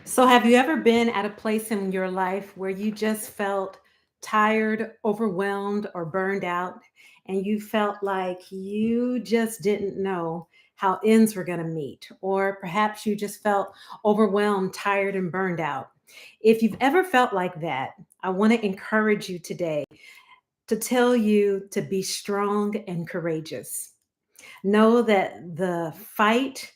So, have you ever been at a place in your life where you just felt tired, overwhelmed, or burned out, and you felt like you just didn't know how ends were going to meet? Or perhaps you just felt overwhelmed, tired, and burned out. If you've ever felt like that, I want to encourage you today to tell you to be strong and courageous. Know that the fight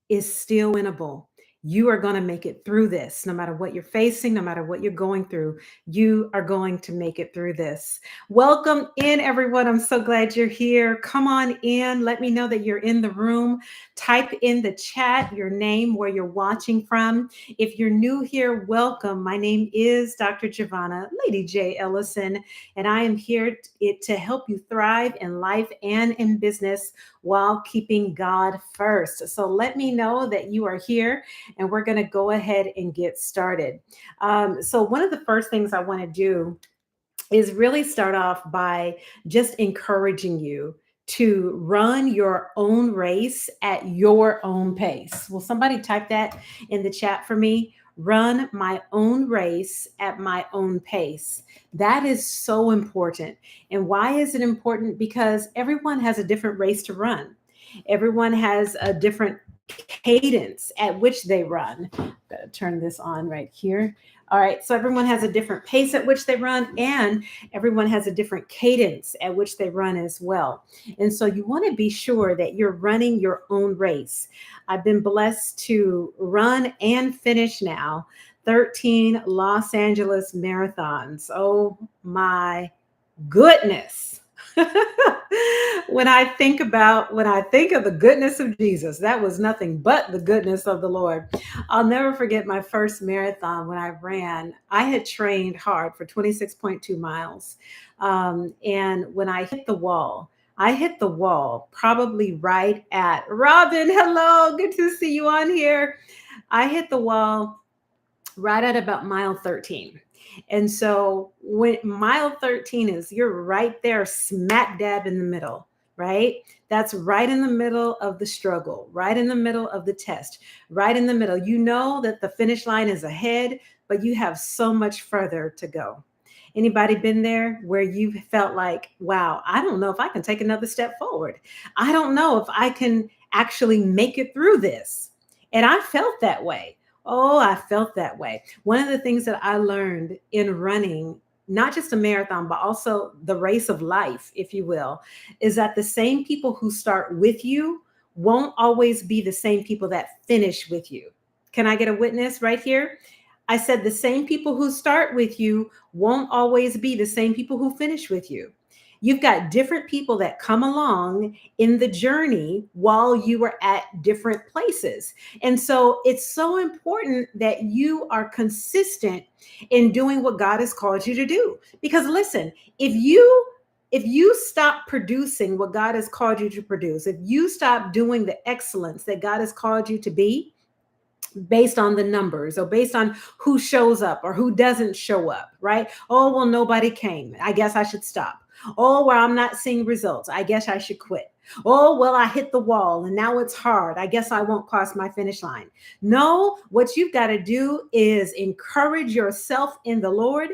is still winnable. You are going to make it through this. No matter what you're facing, no matter what you're going through, you are going to make it through this. Welcome in, everyone. I'm so glad you're here. Come on in. Let me know that you're in the room. Type in the chat your name, where you're watching from. If you're new here, welcome. My name is Dr. Giovanna, Lady J. Ellison, and I am here to help you thrive in life and in business while keeping God first. So let me know that you are here, and we're going to go ahead and get started. So, one of the first things I want to do is really start off by just encouraging you to run your own race at your own pace. Will somebody type that in the chat for me? Run my own race at my own pace. That is so important. And why is it important? Because everyone has a different race to run. Everyone has a different cadence at which they run. Gotta turn this on right here. All right, so everyone has a different pace at which they run, and everyone has a different cadence at which they run as well. And so you want to be sure that you're running your own race. I've been blessed to run and finish now 13 Los Angeles marathons. Oh my goodness. When I think of the goodness of Jesus, that was nothing but the goodness of the Lord. I'll never forget my first marathon when I ran. I had trained hard for 26.2 miles. And when I hit the wall probably right at Robin. Hello, good to see you on here. I hit the wall right at about mile 13. And so when mile 13 is, you're right there smack dab in the middle, right? That's right in the middle of the struggle, right in the middle of the test, right in the middle. You know that the finish line is ahead, but you have so much further to go. Anybody been there where you felt like, wow, I don't know if I can take another step forward. I don't know if I can actually make it through this. And I felt that way. Oh, I felt that way. One of the things that I learned in running, not just a marathon, but also the race of life, if you will, is that the same people who start with you won't always be the same people that finish with you. Can I get a witness right here? I said the same people who start with you won't always be the same people who finish with you. You've got different people that come along in the journey while you are at different places. And so it's so important that you are consistent in doing what God has called you to do. Because listen, if you stop producing what God has called you to produce, if you stop doing the excellence that God has called you to be, based on the numbers or based on who shows up or who doesn't show up, right? Oh, well, nobody came. I guess I should stop. Oh, well, I'm not seeing results. I guess I should quit. Oh, well, I hit the wall and now it's hard. I guess I won't cross my finish line. No, what you've got to do is encourage yourself in the Lord,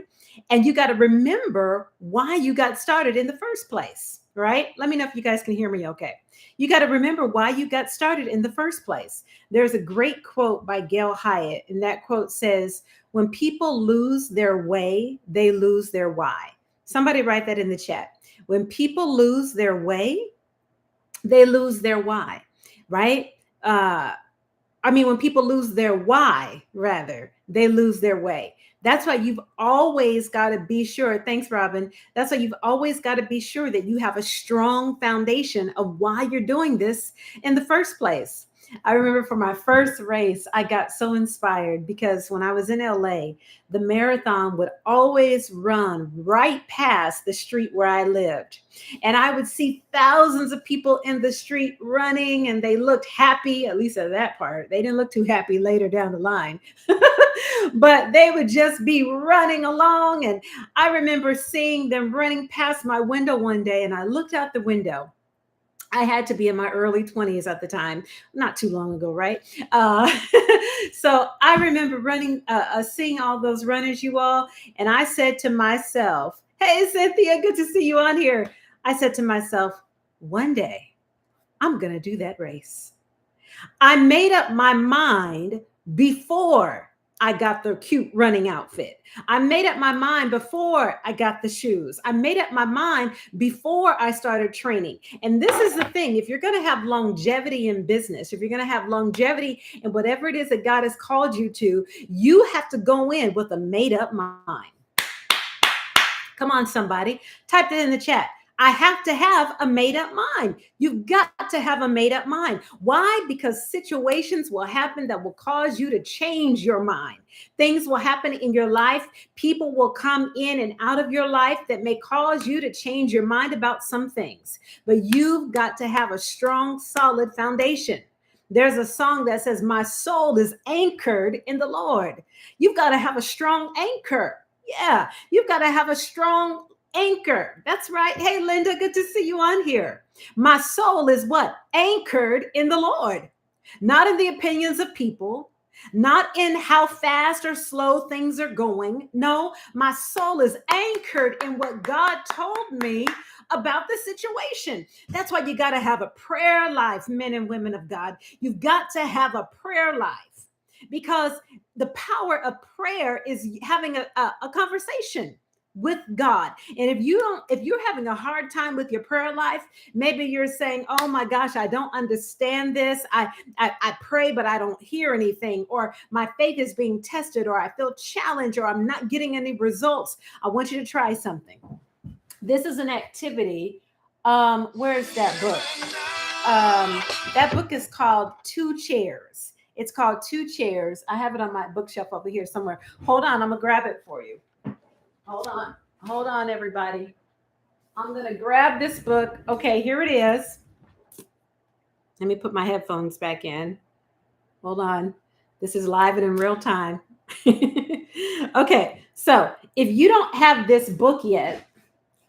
and you got to remember why you got started in the first place, right? Let me know if you guys can hear me okay. You got to remember why you got started in the first place. There's a great quote by Gail Hyatt, and that quote says, when people lose their way, they lose their why. Somebody write that in the chat. When people lose their way, they lose their why, right? Uh, when people lose their why, rather, they lose their way. That's why you've always got to be sure. Thanks, Robin. That's why you've always got to be sure that you have a strong foundation of why you're doing this in the first place. I remember for my first race, I got so inspired because when I was in LA, the marathon would always run right past the street where I lived. And I would see thousands of people in the street running, and they looked happy, at least at that part. They didn't look too happy later down the line, but they would just be running along. And I remember seeing them running past my window one day, and I looked out the window. I had to be in my early 20s at the time, not too long ago, right? Uh, So I remember running, seeing all those runners, you all, and I said to myself, "Hey, Cynthia, good to see you on here." I said to myself, "One day I'm going to do that race." I made up my mind before I got the cute running outfit. I made up my mind before I got the shoes. I made up my mind before I started training. And this is the thing, if you're going to have longevity in business, if you're going to have longevity in whatever it is that God has called you to, you have to go in with a made up mind. Come on, somebody. Type it in the chat. I have to have a made up mind. You've got to have a made up mind. Why? Because situations will happen that will cause you to change your mind. Things will happen in your life. People will come in and out of your life that may cause you to change your mind about some things. But you've got to have a strong, solid foundation. There's a song that says, "My soul is anchored in the Lord." You've got to have a strong anchor. Yeah, you've got to have a strong anchor. That's right. Hey, Linda, good to see you on here. My soul is what? Anchored in the Lord, not in the opinions of people, not in how fast or slow things are going. No, my soul is anchored in what God told me about the situation. That's why you got to have a prayer life, men and women of God. You've got to have a prayer life, because the power of prayer is having a conversation with God. And if you're having a hard time with your prayer life, maybe you're saying, "Oh my gosh, I don't understand this. I pray, but I don't hear anything, or my faith is being tested, or I feel challenged, or I'm not getting any results." I want you to try something. This is an activity. Where's that book? That book is called Two Chairs. It's called Two Chairs. I have it on my bookshelf over here somewhere. Hold on, I'm gonna grab it for you. Hold on, everybody. I'm gonna grab this book. Okay, here it is. Let me put my headphones back in. Hold on. This is live and in real time. Okay, so if you don't have this book yet,